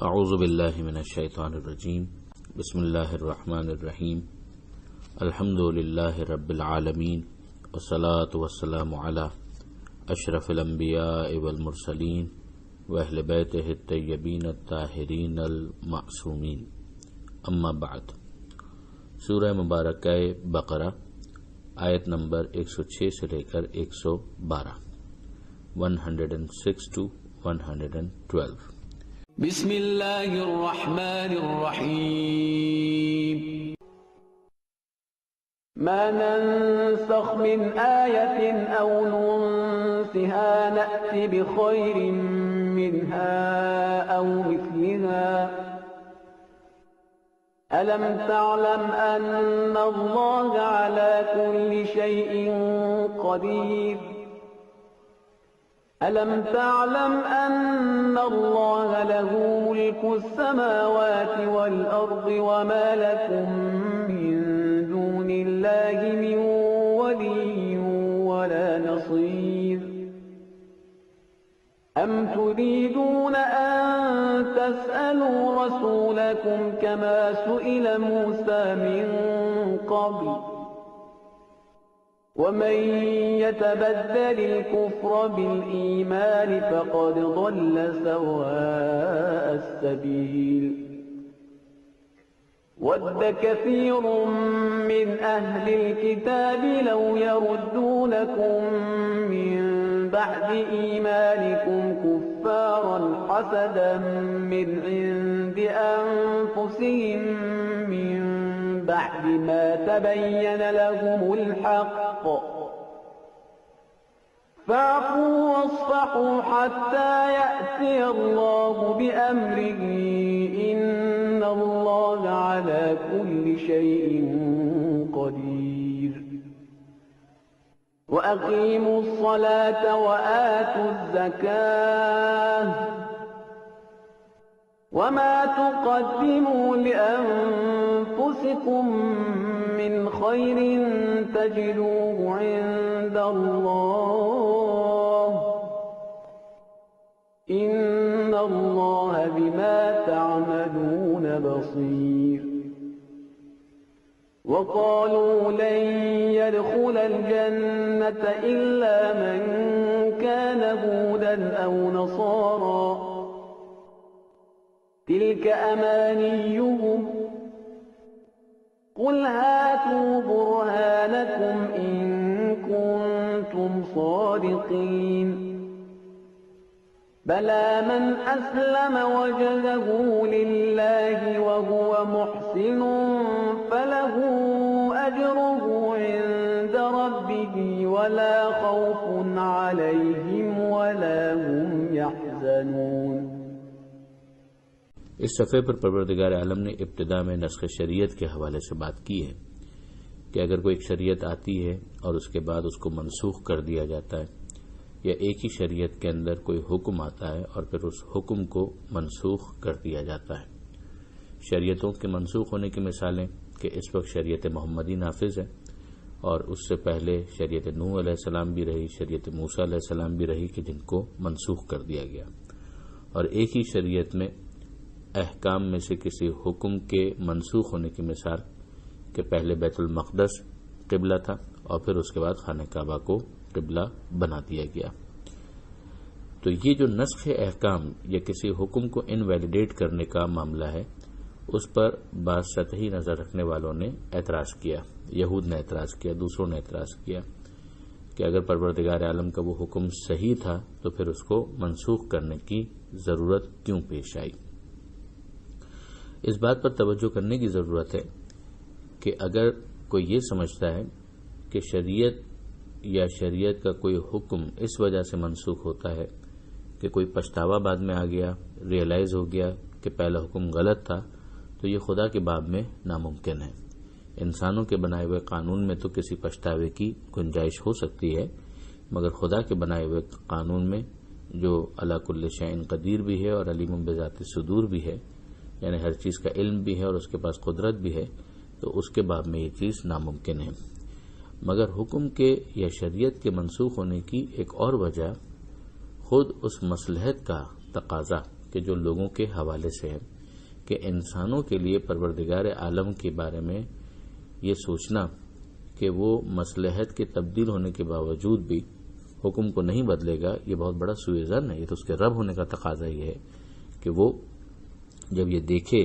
اعوذ باللہ من الشیطان الرجیم بسم اللہ الرحمن الرحیم الحمد للہ رب العالمین والصلاة والسلام علی اشرف الانبیاء والمرسلین واہل بیتہ الطیبین الطاہرین المعصومین اما بعد۔ سورہ مبارکہ بقرہ آیت نمبر 106 سے لے کر 112 106 to 112۔ بسم اللہ الرحمن الرحیم۔ ما ننسخ من آیة او ننسها نأتی بخیر منها او مثلها ألم تعلم أن الله على كل شيء قدير ألم تعلم أن الله له ملك السماوات والأرض وما لكم من دون الله من ولي ولا نصير أم تريدون أن تسألوا رسولكم كما سئل موسى من قبل ومن يتبدل الكفر بالإيمان فقد ضل سواء السبيل ود كثير من أهل الكتاب لو يردونكم من بعد إيمانكم كفارا حسدا من عند أنفسهم من بعد ما تبين لهم الحق فاعفوا واصفحوا حتى يأتي الله بأمره إن الله على كل شيء قدير وأقيموا الصلاة وآتوا الزكاة وما تقدموا لأنفسكم من خير تجدوه عند الله إن الله بما تعملون بصير وقالوا لن يدخل الجنة إلا من كان هودا أو نصارى تلك أمانيهم قل هاتوا برهانكم إن كنتم صادقين بلى من أسلم وجهه لله وهو محسن فله أجره عند ربه ولا خوف عليهم ولا هم يحزنون۔ اس صفحے پر پروردگار عالم نے ابتدا میں نسخ شریعت کے حوالے سے بات کی ہے کہ اگر کوئی ایک شریعت آتی ہے اور اس کے بعد اس کو منسوخ کر دیا جاتا ہے یا ایک ہی شریعت کے اندر کوئی حکم آتا ہے اور پھر اس حکم کو منسوخ کر دیا جاتا ہے۔ شریعتوں کے منسوخ ہونے کی مثالیں کہ اس وقت شریعت محمدی نافذ ہے اور اس سے پہلے شریعت نوح علیہ السلام بھی رہی، شریعت موسیٰ علیہ السلام بھی رہی کہ جن کو منسوخ کر دیا گیا، اور ایک ہی شریعت میں احکام میں سے کسی حکم کے منسوخ ہونے کی مثال کہ پہلے بیت المقدس قبلہ تھا اور پھر اس کے بعد خانہ کعبہ کو قبلہ بنا دیا گیا۔ تو یہ جو نسخ احکام یا کسی حکم کو انویلیڈیٹ کرنے کا معاملہ ہے، اس پر بعض سطحی نظر رکھنے والوں نے اعتراض کیا، یہود نے اعتراض کیا، دوسروں نے اعتراض کیا کہ اگر پروردگار عالم کا وہ حکم صحیح تھا تو پھر اس کو منسوخ کرنے کی ضرورت کیوں پیش آئی۔ اس بات پر توجہ کرنے کی ضرورت ہے کہ اگر کوئی یہ سمجھتا ہے کہ شریعت یا شریعت کا کوئی حکم اس وجہ سے منسوخ ہوتا ہے کہ کوئی پچھتاوا بعد میں آ گیا، ریئلائز ہو گیا کہ پہلا حکم غلط تھا، تو یہ خدا کے باب میں ناممکن ہے۔ انسانوں کے بنائے ہوئے قانون میں تو کسی پچھتاوے کی گنجائش ہو سکتی ہے، مگر خدا کے بنائے ہوئے قانون میں جو علی کل شیء قدیر بھی ہے اور علیم بذات الصدور بھی ہے، یعنی ہر چیز کا علم بھی ہے اور اس کے پاس قدرت بھی ہے، تو اس کے باب میں یہ چیز ناممکن ہے۔ مگر حکم کے یا شریعت کے منسوخ ہونے کی ایک اور وجہ خود اس مصلحت کا تقاضا کہ جو لوگوں کے حوالے سے ہے کہ انسانوں کے لیے پروردگار عالم کے بارے میں یہ سوچنا کہ وہ مصلحت کے تبدیل ہونے کے باوجود بھی حکم کو نہیں بدلے گا، یہ بہت بڑا سوء ظن ہے۔ یہ تو اس کے رب ہونے کا تقاضا یہ ہے کہ وہ جب یہ دیکھے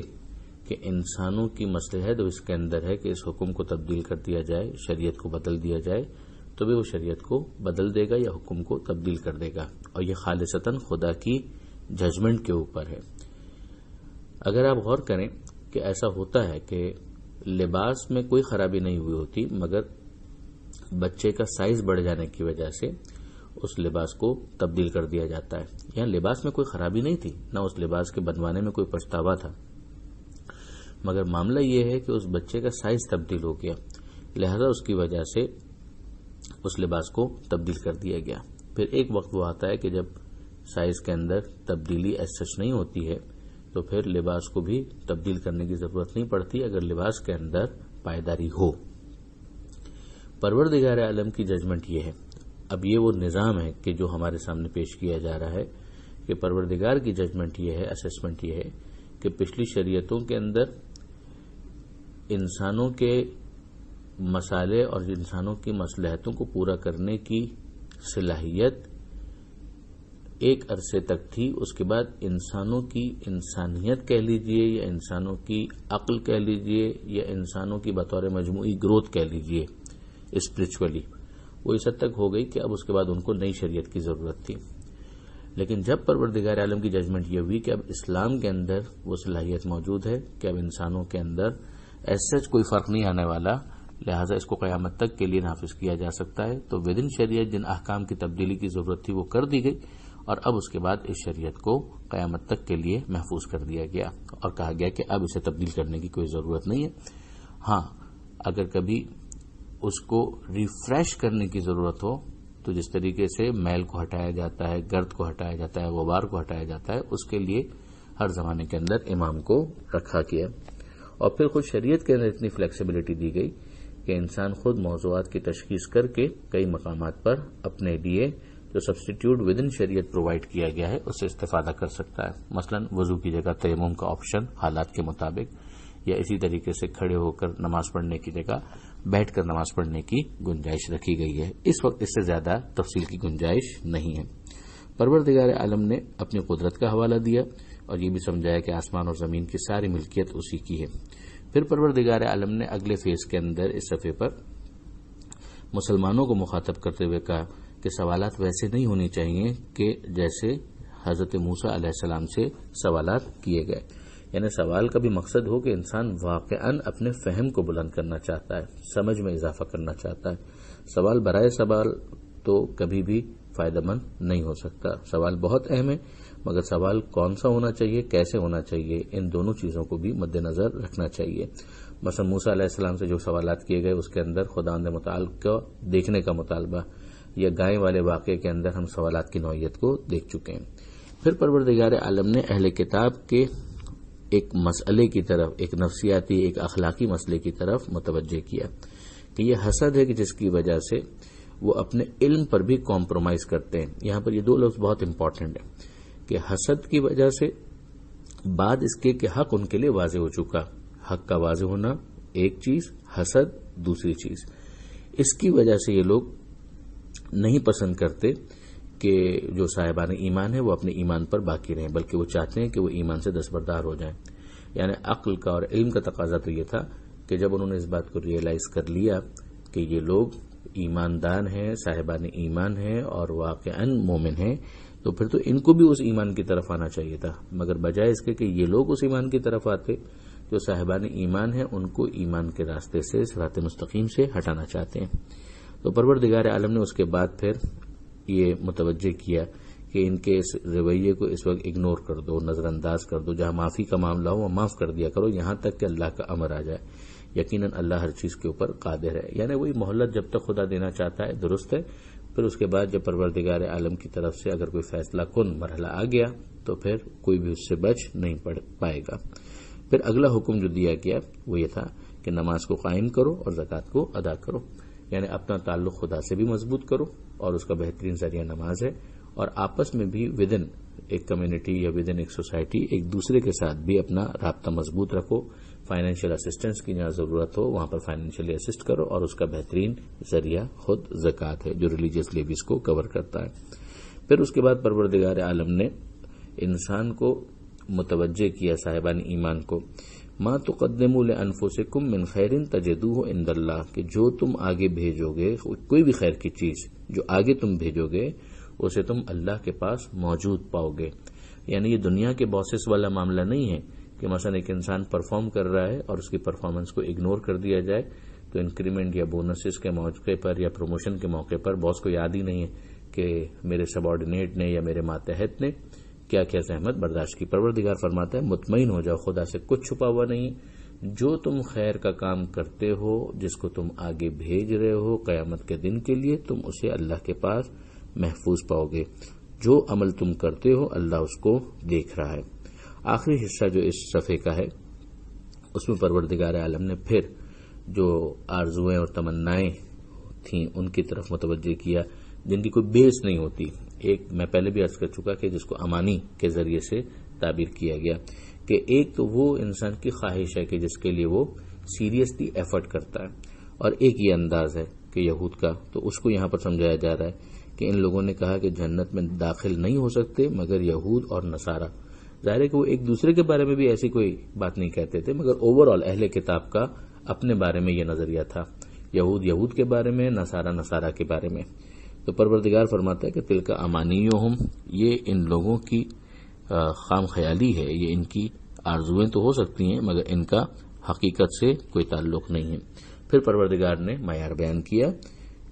کہ انسانوں کی مصلحت اس کے اندر ہے کہ اس حکم کو تبدیل کر دیا جائے، شریعت کو بدل دیا جائے، تو بھی وہ شریعت کو بدل دے گا یا حکم کو تبدیل کر دے گا، اور یہ خالصتاً خدا کی ججمنٹ کے اوپر ہے۔ اگر آپ غور کریں کہ ایسا ہوتا ہے کہ لباس میں کوئی خرابی نہیں ہوئی ہوتی، مگر بچے کا سائز بڑھ جانے کی وجہ سے اس لباس کو تبدیل کر دیا جاتا ہے۔ یہاں لباس میں کوئی خرابی نہیں تھی، نہ اس لباس کے بنوانے میں کوئی پچھتاوا تھا، مگر معاملہ یہ ہے کہ اس بچے کا سائز تبدیل ہو گیا، لہذا اس کی وجہ سے اس لباس کو تبدیل کر دیا گیا۔ پھر ایک وقت وہ آتا ہے کہ جب سائز کے اندر تبدیلی ایز سچ نہیں ہوتی ہے تو پھر لباس کو بھی تبدیل کرنے کی ضرورت نہیں پڑتی اگر لباس کے اندر پائیداری ہو۔ پروردگار عالم کی ججمنٹ یہ ہے۔ اب یہ وہ نظام ہے کہ جو ہمارے سامنے پیش کیا جا رہا ہے کہ پروردگار کی ججمنٹ یہ ہے، اسسمنٹ یہ ہے کہ پچھلی شریعتوں کے اندر انسانوں کے مسالے اور انسانوں کی مصلحتوں کو پورا کرنے کی صلاحیت ایک عرصے تک تھی، اس کے بعد انسانوں کی انسانیت کہہ لیجئے یا انسانوں کی عقل کہہ لیجئے یا انسانوں کی بطور مجموعی گروتھ کہہ لیجئے اسپرچولی، وہ اس حد تک ہو گئی کہ اب اس کے بعد ان کو نئی شریعت کی ضرورت تھی۔ لیکن جب پروردگار عالم کی ججمنٹ یہ ہوئی کہ اب اسلام کے اندر وہ صلاحیت موجود ہے کہ اب انسانوں کے اندر ایسا کوئی فرق نہیں آنے والا، لہٰذا اس کو قیامت تک کے لیے نافذ کیا جا سکتا ہے، تو ودن شریعت جن احکام کی تبدیلی کی ضرورت تھی وہ کر دی گئی، اور اب اس کے بعد اس شریعت کو قیامت تک کے لیے محفوظ کر دیا گیا اور کہا گیا کہ اب اسے تبدیل کرنے کی کوئی ضرورت نہیں ہے۔ ہاں، اگر کبھی اس کو ریفریش کرنے کی ضرورت ہو تو جس طریقے سے میل کو ہٹایا جاتا ہے، گرد کو ہٹایا جاتا ہے، غبار کو ہٹایا جاتا ہے، اس کے لیے ہر زمانے کے اندر امام کو رکھا گیا۔ اور پھر خود شریعت کے اندر اتنی فلیکسیبلٹی دی گئی کہ انسان خود موضوعات کی تشخیص کر کے کئی مقامات پر اپنے لیے جو سبسٹیٹیوٹ ودن شریعت پرووائڈ کیا گیا ہے اس سے استفادہ کر سکتا ہے۔ مثلا وضو کی جگہ تیمم کا آپشن حالات کے مطابق، یا اسی طریقے سے کھڑے ہو کر نماز پڑھنے کی جگہ بیٹھ کر نماز پڑھنے کی گنجائش رکھی گئی ہے۔ اس وقت اس سے زیادہ تفصیل کی گنجائش نہیں ہے۔ پروردگار عالم نے اپنی قدرت کا حوالہ دیا اور یہ بھی سمجھایا کہ آسمان اور زمین کی ساری ملکیت اسی کی ہے۔ پھر پروردگار عالم نے اگلے فیز کے اندر اس صفحے پر مسلمانوں کو مخاطب کرتے ہوئے کہا کہ سوالات ویسے نہیں ہونے چاہیے کہ جیسے حضرت موسیٰ علیہ السلام سے سوالات کیے گئے، یعنی سوال کا بھی مقصد ہو کہ انسان واقعاً اپنے فہم کو بلند کرنا چاہتا ہے، سمجھ میں اضافہ کرنا چاہتا ہے۔ سوال برائے سوال تو کبھی بھی فائدہ مند نہیں ہو سکتا۔ سوال بہت اہم ہے، مگر سوال کون سا ہونا چاہیے، کیسے ہونا چاہیے، ان دونوں چیزوں کو بھی مد نظر رکھنا چاہیے۔ مثلا موسیٰ علیہ السلام سے جو سوالات کیے گئے اس کے اندر خداوند متعال کو دیکھنے کا مطالبہ، یا گائے والے واقعے کے اندر ہم سوالات کی نوعیت کو دیکھ چکے ہیں۔ پھر پروردگار عالم نے اہل کتاب کے ایک مسئلے کی طرف، ایک نفسیاتی، ایک اخلاقی مسئلے کی طرف متوجہ کیا کہ یہ حسد ہے کہ جس کی وجہ سے وہ اپنے علم پر بھی کمپرومائز کرتے ہیں۔ یہاں پر یہ دو لفظ بہت امپورٹنٹ ہیں کہ حسد کی وجہ سے بعد اس کے کہ حق ان کے لیے واضح ہو چکا، حق کا واضح ہونا ایک چیز، حسد دوسری چیز، اس کی وجہ سے یہ لوگ نہیں پسند کرتے کہ جو صاحبان ایمان ہے وہ اپنے ایمان پر باقی رہیں، بلکہ وہ چاہتے ہیں کہ وہ ایمان سے دستبردار ہو جائیں۔ یعنی عقل کا اور علم کا تقاضا تو یہ تھا کہ جب انہوں نے اس بات کو ریئلائز کر لیا کہ یہ لوگ ایماندار ہیں، صاحبان ایمان ہیں اور واقعاً مومن ہیں، تو پھر تو ان کو بھی اس ایمان کی طرف آنا چاہیے تھا، مگر بجائے اس کے کہ یہ لوگ اس ایمان کی طرف آتے، جو صاحبان ایمان ہیں ان کو ایمان کے راستے سے، صراط مستقیم سے ہٹانا چاہتے ہیں۔ تو پروردگار عالم نے اس کے بعد پھر یہ متوجہ کیا کہ ان کے اس رویے کو اس وقت اگنور کر دو، نظر انداز کر دو، جہاں معافی کا معاملہ ہو وہ معاف کر دیا کرو، یہاں تک کہ اللہ کا امر آ جائے۔ یقیناً اللہ ہر چیز کے اوپر قادر ہے، یعنی وہی مہلت جب تک خدا دینا چاہتا ہے درست ہے، پھر اس کے بعد جب پروردگار عالم کی طرف سے اگر کوئی فیصلہ کن مرحلہ آ گیا تو پھر کوئی بھی اس سے بچ نہیں پائے گا۔ پھر اگلا حکم جو دیا گیا وہ یہ تھا کہ نماز کو قائم کرو اور زکوٰۃ کو ادا کرو، یعنی اپنا تعلق خدا سے بھی مضبوط کرو، اور اس کا بہترین ذریعہ نماز ہے، اور آپس میں بھی ودن ایک کمیونٹی یا ود ان ایک سوسائٹی ایک دوسرے کے ساتھ بھی اپنا رابطہ مضبوط رکھو. فائنینشیل اسسٹنس کی جہاں ضرورت ہو وہاں پر فائنینشیلی اسسٹ کرو، اور اس کا بہترین ذریعہ خود زکوٰۃ ہے جو ریلیجیس لیویز کو کور کرتا ہے. پھر اس کے بعد پروردگار عالم نے انسان کو متوجہ کیا، صاحبان ایمان کو، ما تقدموا لانفسکم من خیر تجدوہ عند اللہ، کہ جو تم آگے بھیجو گے، کوئی بھی خیر کی چیز جو آگے تم بھیجو گے اسے تم اللہ کے پاس موجود پاؤ گے. یعنی یہ دنیا کے باسس والا معاملہ نہیں ہے کہ مثلا ایک انسان پرفارم کر رہا ہے اور اس کی پرفارمنس کو اگنور کر دیا جائے تو انکریمنٹ یا بونسز کے موقع پر یا پروموشن کے موقع پر باس کو یاد ہی نہیں ہے کہ میرے سبارڈینیٹ نے یا میرے ماتحت نے کیا کیا زحمت برداشت کی. پروردگار فرماتا ہے مطمئن ہو جاؤ، خدا سے کچھ چھپا ہوا نہیں. جو تم خیر کا کام کرتے ہو، جس کو تم آگے بھیج رہے ہو قیامت کے دن کے لیے، تم اسے اللہ کے پاس محفوظ پاؤ گے. جو عمل تم کرتے ہو اللہ اس کو دیکھ رہا ہے. آخری حصہ جو اس صفحے کا ہے اس میں پروردگار عالم نے پھر جو آرزویں اور تمنائیں تھیں ان کی طرف متوجہ کیا جن کی کوئی بیس نہیں ہوتی. ایک میں پہلے بھی عرض کر چکا کہ جس کو امانی کے ذریعے سے تعبیر کیا گیا کہ ایک تو وہ انسان کی خواہش ہے کہ جس کے لیے وہ سیریسلی ایفرٹ کرتا ہے، اور ایک یہ انداز ہے کہ یہود کا، تو اس کو یہاں پر سمجھایا جا رہا ہے کہ ان لوگوں نے کہا کہ جنت میں داخل نہیں ہو سکتے مگر یہود اور نصارہ. ظاہر ہے کہ وہ ایک دوسرے کے بارے میں بھی ایسی کوئی بات نہیں کہتے تھے، مگر اوور آل اہل کتاب کا اپنے بارے میں یہ نظریہ تھا، یہود کے بارے میں، نصارہ کے بارے میں. تو پروردگار فرماتا ہے کہ تلک امانیہم، یہ ان لوگوں کی خام خیالی ہے، یہ ان کی آرزویں تو ہو سکتی ہیں مگر ان کا حقیقت سے کوئی تعلق نہیں ہے. پھر پروردگار نے معیار بیان کیا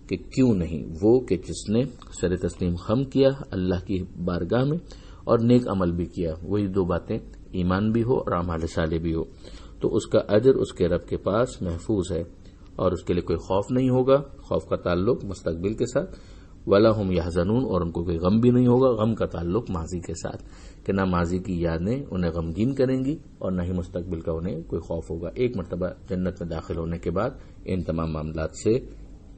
کہ کیوں نہیں، وہ کہ جس نے سر تسلیم خم کیا اللہ کی بارگاہ میں اور نیک عمل بھی کیا. وہی دو باتیں، ایمان بھی ہو اور اعمال صالح بھی ہو، تو اس کا اجر اس کے رب کے پاس محفوظ ہے اور اس کے لیے کوئی خوف نہیں ہوگا. خوف کا تعلق مستقبل کے ساتھ، ولا ہم یحزنون، اور ان کو کوئی غم بھی نہیں ہوگا. غم کا تعلق ماضی کے ساتھ کہ نہ ماضی کی یادیں انہیں غمگین کریں گی اور نہ ہی مستقبل کا انہیں کوئی خوف ہوگا. ایک مرتبہ جنت میں داخل ہونے کے بعد ان تمام معاملات سے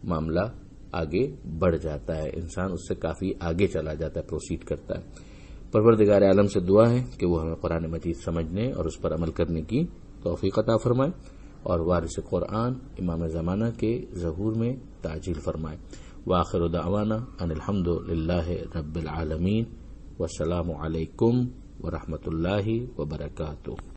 معاملہ آگے بڑھ جاتا ہے، انسان اس سے کافی آگے چلا جاتا ہے، پروسیڈ کرتا ہے. پروردگار عالم سے دعا ہے کہ وہ ہمیں قرآن مجید سمجھنے اور اس پر عمل کرنے کی توفیق عطا فرمائے اور وارث قرآن امام زمانہ کے ظہور میں تعجیل فرمائے. وآخر دعوانا ان الحمد للہ رب العالمین، والسلام علیکم ورحمۃ اللہ وبرکاتہ.